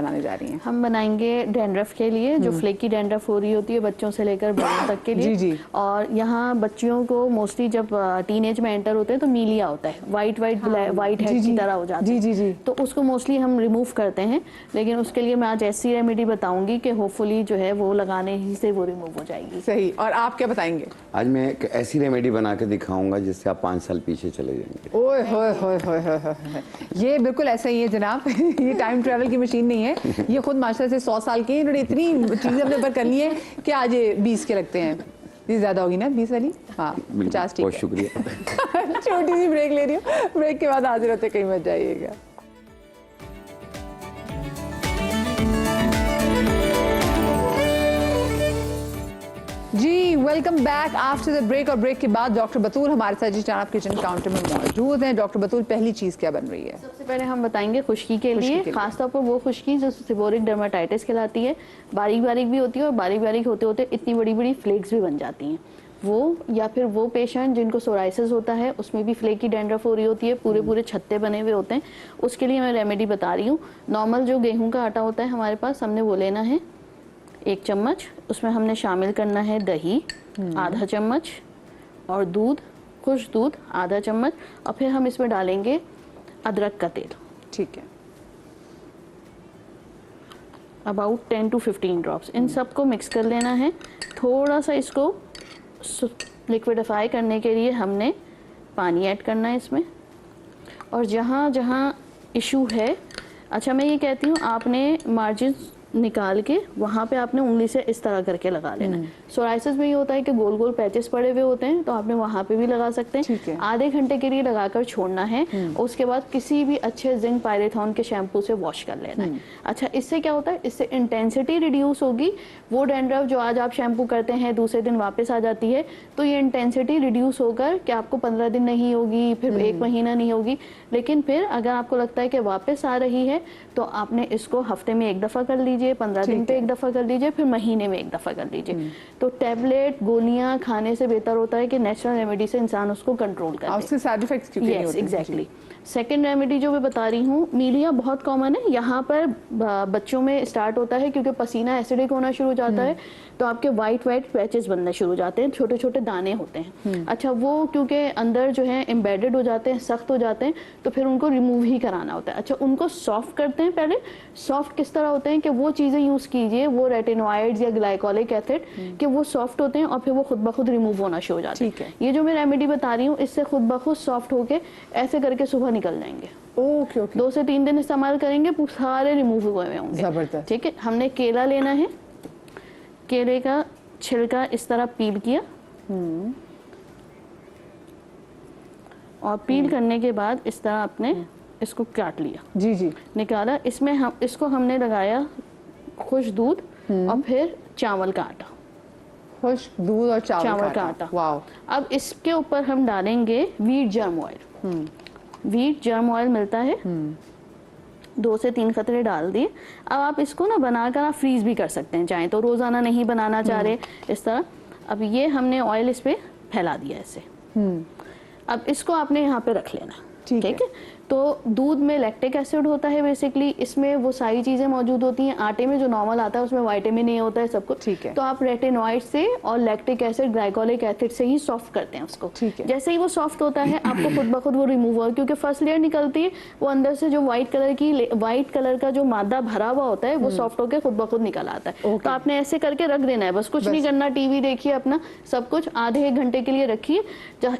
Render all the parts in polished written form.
बनाने जा रही हैं? हम बनाएंगे डैंड्रफ के लिए, जो फ्लेकी डैंड्रफ हो रही होती है बच्चों से लेकर बड़ों तक के लिए। जी जी। और यहाँ बच्चियों को मोस्टली जब टीनेज में एंटर होते हैं तो मीलिया होता है, वाइट वाइट हेड की तरह हो जाती है। जी जी जी। तो उसको मोस्टली हम रिमूव करते हैं, लेकिन उसके लिए मैं आज ऐसी रेमेडी बताऊंगी कि होपफुली जो है वो लगाने ही से वो रिमूव हो जाएगी। सही। और आप क्या बताएंगे? आज मैं एक ऐसी रेमेडी बना के दिखाऊंगा जिससे आप 5 साल पीछे चले जाएंगे। ओए होए होए होए होए, ये बिल्कुल ऐसा ही है जनाब। ये टाइम ट्रैवल की मशीन नहीं है, ये खुद माशाल्लाह से 100 साल की इन्होंने इतनी चीजें अपने ऊपर कर ली है कि आज ये 20 के लगते हैं। ये ज्यादा होगी ना 20 वाली? हाँ 50। ठीक है, बहुत शुक्रिया। छोटी सी ब्रेक ले रही हूँ, ब्रेक के बाद हाजिर होते, कहीं मत जाइएगा। जी welcome back after the break. और ब्रेक के बाद डॉक्टर बतूल हमारे साथ जी चाणप किचन काउंटर में मौजूद हैं। डॉक्टर बतूल, पहली चीज क्या बन रही है? सबसे पहले हम बताएंगे खुश्की के लिए, खासतौर पर वो खुश्की जो सेबोरिक डर्माटाइटिस कहलाती है। बारीक बारीक भी होती है और बारीक बारीक होते होते इतनी बड़ी बड़ी फ्लेक्स भी बन जाती हैं वो, या फिर वो पेशेंट जिनको सोराइसिस होता है उसमें भी फ्लेकी डैंड्रफ हो रही होती है, पूरे पूरे छत्ते बने हुए होते हैं, उसके लिए मैं रेमेडी बता रही हूँ। नॉर्मल जो गेहूं का आटा होता है हमारे पास, हमने वो लेना है 1 चम्मच। उसमें हमने शामिल करना है दही आधा चम्मच और दूध, खुश दूध आधा चम्मच, और फिर हम इसमें डालेंगे अदरक का तेल। ठीक है। About 10 to 15 drops. इन सबको मिक्स कर लेना है। थोड़ा सा इसको लिक्विडिफाई करने के लिए हमने पानी ऐड करना है इसमें। और जहाँ जहाँ इशू है, अच्छा मैं ये कहती हूँ आपने मार्जिन निकाल के वहाँ पे आपने उंगली से इस तरह करके लगा लेना है। सोराइसिस में ये होता है कि गोल गोल पैचेस पड़े हुए होते हैं, तो आपने वहाँ पे भी लगा सकते हैं। आधे घंटे के लिए लगाकर छोड़ना है, उसके बाद किसी भी अच्छे जिंक पायरेथॉन के शैम्पू से वॉश कर लेना है। अच्छा, इससे क्या होता है, इससे इंटेंसिटी रिड्यूस होगी। वो डैंड्रफ जो आज आप शैम्पू करते हैं दूसरे दिन वापस आ जाती है, तो ये इंटेंसिटी रिड्यूस होकर कि आपको 15 दिन नहीं होगी, फिर 1 महीना नहीं होगी, लेकिन फिर अगर आपको लगता है कि वापस आ रही है तो आपने इसको हफ्ते में 1 दफा कर लीजिए, 15 दिन पे 1 दफा कर लीजिए, फिर महीने में 1 दफा कर लीजिए। तो टैबलेट गोलियां खाने से बेहतर होता है कि नेचुरल रेमेडी से इंसान उसको कंट्रोल करे। उसके साइड इफेक्ट्स क्यों नहीं होते? एग्जैक्टली। सेकेंड रेमेडी जो मैं बता रही हूँ, मीलिया बहुत कॉमन है यहाँ पर, बच्चों में स्टार्ट होता है क्योंकि पसीना एसिडिक होना शुरू हो जाता है, तो आपके वाइट पैचेस बनने शुरू हो जाते हैं, छोटे छोटे दाने होते हैं। अच्छा, वो क्योंकि अंदर जो है एम्बेडेड हो जाते हैं, सख्त हो जाते हैं, तो फिर उनको रिमूव ही कराना होता है। अच्छा, उनको सॉफ्ट करते हैं पहले। सॉफ्ट किस तरह होते हैं कि वो चीज़ें यूज़ कीजिए, वो रेटिनोइड्स या ग्लाइकोलिक एसिड, कि वो सॉफ्ट होते हैं और फिर वो खुद ब खुद रिमूव होना शुरू हो जाते हैं। ये जो मैं रेमेडी बता रही हूँ, इससे खुद ब खुद सॉफ्ट होके ऐसे करके सुबह निकल जाएंगे। Okay okay. 2 से 3 दिन इस्तेमाल करेंगे, सारे रिमूव हुए होंगे। जबरदस्त। ठीक है। हमने केला लेना है, केले का छिलका इस तरह पील किया, और पील करने के बाद इस तरह आपने इसको काट लिया। जी जी। निकाला। इसमें हम इसको हमने लगाया खुश दूध और फिर चावल का आटा। खुश दूध और चावल का आटा। वाओ। अब इसके ऊपर हम डालेंगे wheat germ oil. Wheat germ oil मिलता है, 2 से 3 कतरे डाल दिए। अब आप इसको ना बनाकर आप फ्रीज भी कर सकते हैं, चाहे तो रोजाना नहीं बनाना चाह रहे इस तरह। अब ये हमने ऑयल इस पे फैला दिया ऐसे। अब इसको आपने यहाँ पे रख लेना। ठीक है। तो दूध में लैक्टिक एसिड होता है बेसिकली, इसमें वो सारी चीजें मौजूद होती हैं। आटे में जो नॉर्मल आता है उसमें विटामिन नहीं होता है सब कुछ। ठीक है। तो आप रेटिनॉइड से और लैक्टिक एसिड, ग्लाइकोलिक एसिड से ही सॉफ्ट करते हैं उसको। ठीक है। जैसे ही वो सॉफ्ट होता है आपको खुद ब खुद वो रिमूव होगा, क्योंकि फर्स्ट लेयर निकलती है, वो अंदर से जो व्हाइट कलर का जो मादा भरा हुआ होता है वो सॉफ्ट होकर खुद ब खुद निकल आता है। तो आपने ऐसे करके रख देना है, बस कुछ नहीं करना। टीवी देखिए अपना, सब कुछ आधे 1 घंटे के लिए रखिए।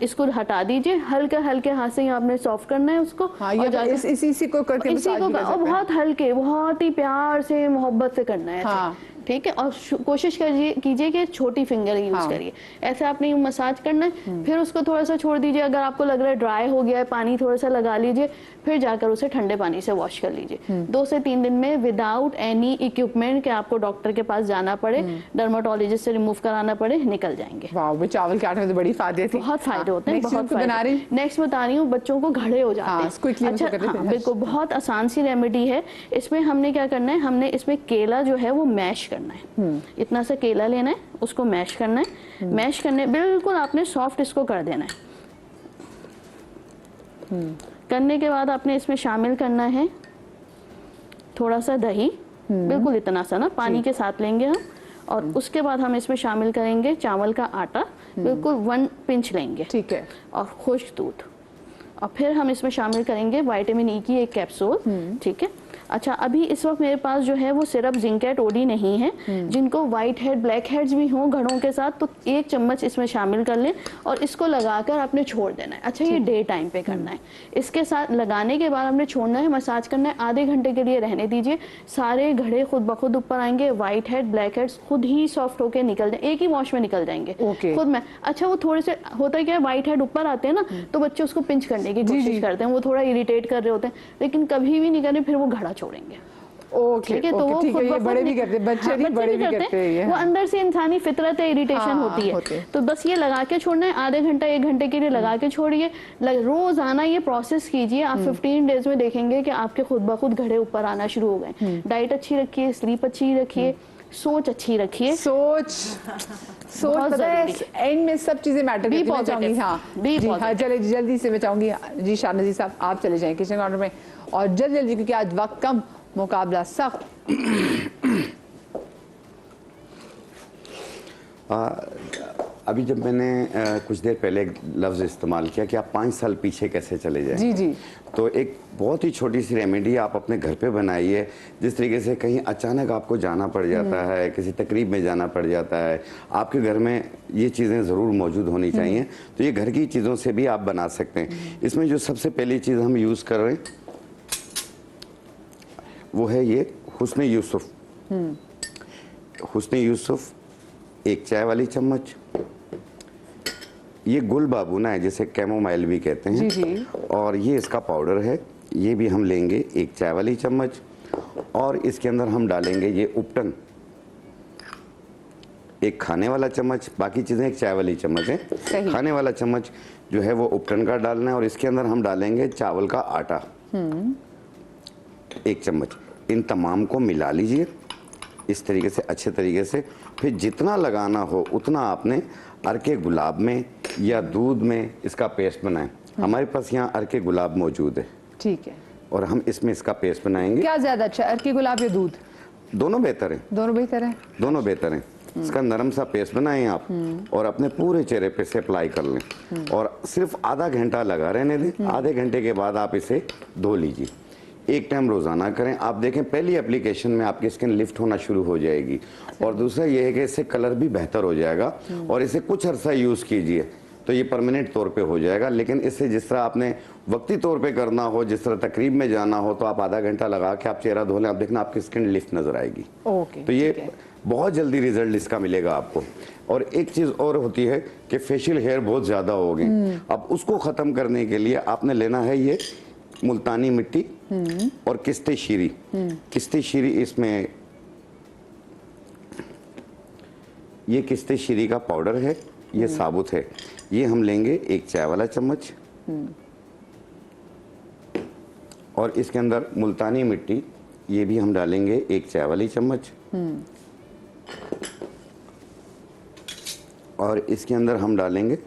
इसको हटा दीजिए, हल्के हल्के हाथ से आपने सॉफ्ट करना है उसको। इसी को करके बहुत हल्के, बहुत ही प्यार से, मोहब्बत से करना है। हाँ। ठीक है। और कोशिश कीजिए कि छोटी फिंगर यूज करिए। ऐसे आपने मसाज करना है, फिर उसको थोड़ा सा छोड़ दीजिए। अगर आपको लग रहा है ड्राई हो गया है, पानी थोड़ा सा लगा लीजिए, फिर जाकर उसे ठंडे पानी से वॉश कर लीजिए। 2 से 3 दिन में विदाउट एनी इक्विपमेंट के आपको डॉक्टर के पास जाना पड़े, डर्माटोलॉजिस्ट से रिमूव कराना पड़े, निकल जाएंगे। वाह, चावल के आटे में तो बड़ी फायदे थे। बहुत फायदे होते हैं, बहुत फायदे। नेक्स्ट बता रही हूँ, बच्चों को घड़े हो जाते हैं। अच्छा, बिल्कुल बहुत आसान सी रेमेडी है। इसमें हमने क्या करना है, हमने इसमें केला जो है वो मैश करना है। इतना सा केला लेना है, उसको मैश करना है। मैश करने बिल्कुल आपने सॉफ्ट इसको कर देना है। करने के बाद आपने इसमें शामिल करना है थोड़ा सा दही, बिल्कुल इतना सा ना पानी के साथ लेंगे हम। और उसके बाद हम इसमें शामिल करेंगे चावल का आटा, बिल्कुल 1 पिंच लेंगे, ठीक है, और खुश्क दूध। और फिर हम इसमें शामिल करेंगे विटामिन ई की 1 कैप्सूल, ठीक है। अच्छा, अभी इस वक्त मेरे पास जो है वो सिर्फ जिंकेट ओडी नहीं है। जिनको वाइट हेड ब्लैक हेड्स भी हों घड़ों के साथ, तो 1 चम्मच इसमें शामिल कर लें और इसको लगाकर आपने छोड़ देना है। अच्छा, ये डे टाइम पे करना है। इसके साथ लगाने के बाद हमने छोड़ना है, मसाज करना है, आधे घंटे के लिए रहने दीजिए। सारे घड़े खुद ब खुद ऊपर आएंगे, वाइट हेड ब्लैक हेड्स खुद ही सॉफ्ट होकर निकल जाए, एक ही वॉश में निकल जाएंगे खुद में। अच्छा, वो थोड़े से होता है क्या, वाइट हेड ऊपर आते हैं ना, तो बच्चे उसको पिंच करने की कोशिश करते हैं, वो थोड़ा इरिटेट कर रहे होते हैं, लेकिन कभी भी नहीं करें, फिर वो घड़ा छोड़ेंगे। ओके, ठीक है, तो वो ठीक है, खुद ये ब खुद बड़े भी करते हैं, बच्चे नहीं, बड़े भी करते हैं ये। वो अंदर से इंसानी फितरत है, इरिटेशन होती है। तो बस ये लगा के छोड़ना है, आधे घंटा 1 घंटे के लिए लगा के छोड़िए। रोजाना ये प्रोसेस कीजिए, आप 15 डेज में देखेंगे कि आपके खुद ब खुद घड़े ऊपर आना शुरू हो गए। डाइट अच्छी रखिए, स्लीप अच्छी रखिए, सोच अच्छी रखिए। सोच पता है एंड में सब चीजें मैटर करती हैं। चाहूंगी हाँ चले जल्दी से मैं चाहूंगी जी शाहनजी साहब आप चले जाएं किचन कॉर्नर में, और जल्दी क्योंकि आज वक्त कम, मुकाबला सख्त। अभी जब मैंने कुछ देर पहले एक लफ्ज़ इस्तेमाल किया कि आप 5 साल पीछे कैसे चले जाएं, जी जी, तो एक बहुत ही छोटी सी रेमेडी आप अपने घर पे बनाइए। जिस तरीके से कहीं अचानक आपको जाना पड़ जाता है, किसी तकरीब में जाना पड़ जाता है, आपके घर में ये चीज़ें ज़रूर मौजूद होनी चाहिए। तो ये घर की चीज़ों से भी आप बना सकते हैं। इसमें जो सबसे पहली चीज़ हम यूज़ कर रहे हैं वो है ये हुस्न यूसुफ। हुस्न यूसुफ 1 चाय वाली चम्मच। ये गुल बाबूना है जिसे कैमोमाइल भी कहते हैं, जी जी। और ये इसका पाउडर है, ये भी हम लेंगे 1 चाय वाली चम्मच। और इसके अंदर हम डालेंगे ये उपटन 1 खाने वाला चम्मच, बाकी चीज़ें 1 चाय वाली चम्मच है, खाने वाला चम्मच जो है वो उपटन का डालना है। और इसके अंदर हम डालेंगे चावल का आटा 1 चम्मच। इन तमाम को मिला लीजिए इस तरीके से, अच्छे तरीके से। फिर जितना लगाना हो उतना आपने अर्के गुलाब में या दूध में इसका पेस्ट बनाएं। हमारे पास यहाँ अर्के गुलाब मौजूद है, ठीक है, और हम इसमें इसका पेस्ट बनाएंगे। क्या ज्यादा अच्छा, अर्के गुलाब या दूध? दोनों बेहतर हैं, दोनों बेहतर हैं, दोनों बेहतर हैं। इसका नरम सा पेस्ट बनाएं आप और अपने पूरे चेहरे पे से अप्लाई कर लें और सिर्फ आधा घंटा लगा रहने दें। आधे घंटे के बाद आप इसे धो लीजिए। 1 टाइम रोजाना करें। आप देखें पहली एप्लीकेशन में आपकी स्किन लिफ्ट होना शुरू हो जाएगी। और दूसरा ये है कि इससे कलर भी बेहतर हो जाएगा। और इसे कुछ अरसा यूज कीजिए तो ये परमानेंट तौर पे हो जाएगा। लेकिन इससे जिस तरह आपने वक्ती तौर पे करना हो, जिस तरह तकरीब में जाना हो, तो आप आधा घंटा लगा के आप चेहरा धो लें, आप देखना आपकी स्किन लिफ्ट नजर आएगी। ओके, तो ये बहुत जल्दी रिजल्ट इसका मिलेगा आपको। और एक चीज और होती है कि फेशियल हेयर बहुत ज्यादा हो गए, अब उसको खत्म करने के लिए आपने लेना है ये मुल्तानी मिट्टी और किस्ते शीरी। किस्ते शीरी इसमें, ये किस्ते शीरी का पाउडर है, ये साबुत है। ये हम लेंगे 1 चाय वाला चम्मच और इसके अंदर मुल्तानी मिट्टी, ये भी हम डालेंगे 1 चाय वाली चम्मच। और इसके अंदर हम डालेंगे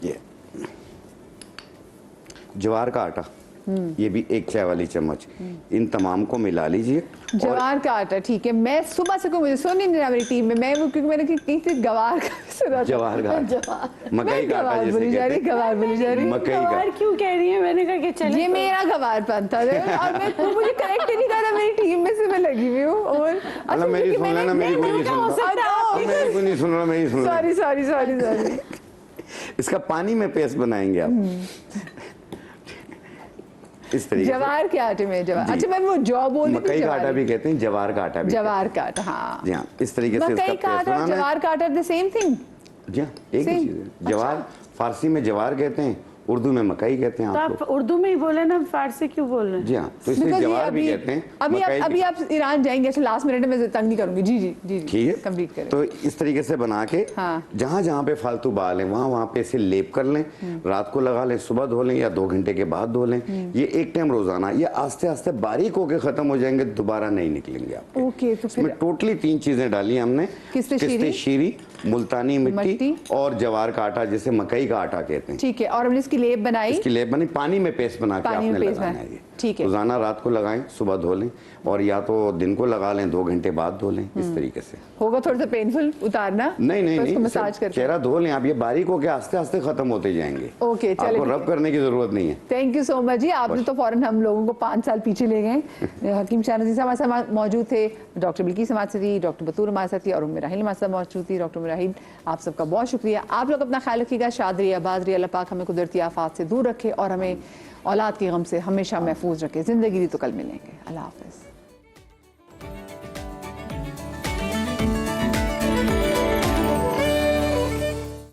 ये ज्वार का आटा, ये भी 1 चाय वाली चम्मच। इन तमाम को मिला लीजिए। ज्वार का आटा, ठीक है। मैं सुबह से मुझे सुन नहीं रहा मेरी टीम में, मैं वो क्योंकि मैंने कहीं से गवार का सुना था। ज्वार का मकई का आटा बोली जा रही, गवार बोली जा रही। मकई का क्यों कह रही है? मैंने कहा कि चलिए, ये मेरा गवारपन था और मैं मुझे करेक्ट नहीं कर रहा, मेरी टीम में से मैं लगी हुई हूँ। और अच्छा मेरी सुन लेना, मेरी कोई नहीं सुन रहा, मेरी कोई नहीं सुन रहा, मेरी सुन रहा। सॉरी। इसका पानी में पेस्ट बनाएंगे आप इस तरीके जवार के आटे में ज्वार, अच्छा मैं वो जौ बोल रही थी, मकई का आटा भी कहते हैं, जवार का आटा भी, जवार का आटा, हाँ जी हाँ। इस तरीके से मकई का आटा और जवार का आटा द सेम थिंग? जी हाँ, एक ही चीज है। जवार फारसी में जवार कहते हैं, उर्दू में मकई कहते हैं। तो आप उर्दू में ही बोले ना, फारसी क्यों बोल रहे हैं? जी हाँ, तो इसलिए जवार भी कहते हैं। अभी आप ईरान जाएंगे, अच्छा लास्ट मिनट में तंग नहीं करूंगी। जी ठीक है, कंप्लीट करें। तो इस तरीके से बना के जहाँ जहाँ पे फालतू बाल है वहाँ पे इसे लेप कर लें, रात को लगा लें, सुबह धो लें या 2 घंटे के बाद धो लें। ये 1 टाइम रोजाना, ये आस्ते आस्ते बारीक होके खत्म हो जाएंगे, दोबारा नहीं निकलेंगे आप। ओके, तो इसमें टोटली 3 चीजें डाली हमने, किस्ते शीरी, मुल्तानी मिट्टी और जवार का आटा जिसे मकई का आटा कहते हैं। ठीक है, और हमने इसकी लेप बनाई, इसकी लेप बनी, पानी में पेस्ट बना के आपने लगाना है। ठीक है। रोजाना रात को लगाएं, सुबह धो लें, और या तो दिन को लगा लें, 2 घंटे बाद धो लें, इस तरीके से। होगा थोड़ा सा पेनफुल उतारना? नहीं तो नहीं, मसाज सिर्फ करके चेहरा धो लें आप, ये बारीक हो के आस्ते आस्ते खत्म होते जाएंगे। ओके, चलिए, आपको ठीक रब है। करने की जरूरत नहीं है। थैंक यू सो मच जी, आपने तो फौरन हम लोगों को 5 साल पीछे ले गए। हकीम शाह नज़ीर साहब हमारे साथ मौजूद थे, डॉक्टर बिल्किस हमारे साथ थी, डॉक्टर बतूर हमारे साथ थी, और उम्मे राहिल हमारे साथ मौजूद थी। डॉक्टर राहिल, आप सबका बहुत शुक्रिया। आप लोग अपना ख्याल रखिएगा, शाद रहिए, आबाद रहिए, अल्लाह पाक हमें कुदरती आफात से दूर रखे और हमें औलाद के गम से हमेशा महफूज रखे। ज़िंदगी दी तो कल मिलेंगे। अल्लाह हाफ़िज़।